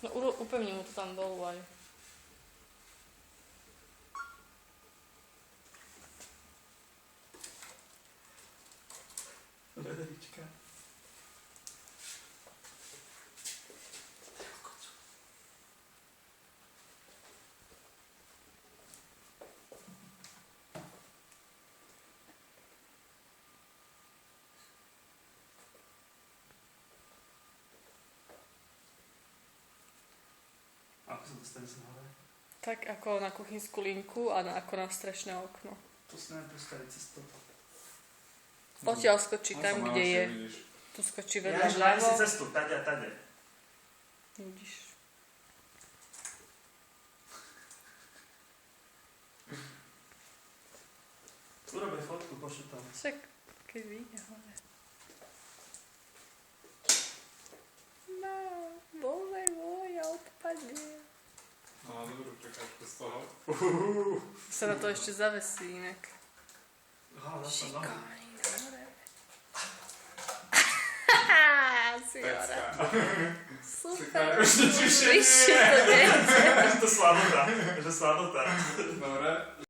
No upevni mu to tam dolu aj. Vederička. Ako sa dostane z hore? Tak ako na kuchynskú linku a ako na strešné okno. To si neviem predstaviť cez toto. Odtiaľ skočí tam, kde je. Tu skočí vedľa Ja si vľavo. cestu, tade a tade. Vidíš. Urobaj fotku, pošli tam. Však, keď vyjde hore. No, bože môj, ja odpadnem. No, dobrú prekážku z toho. Sa na to ešte zavesí inak. Aha, zase nohu. Šikovný, dobre. Haha, si hore. Super. Už nič Vyššie to nejde. To sladota, že sladota. Dobre.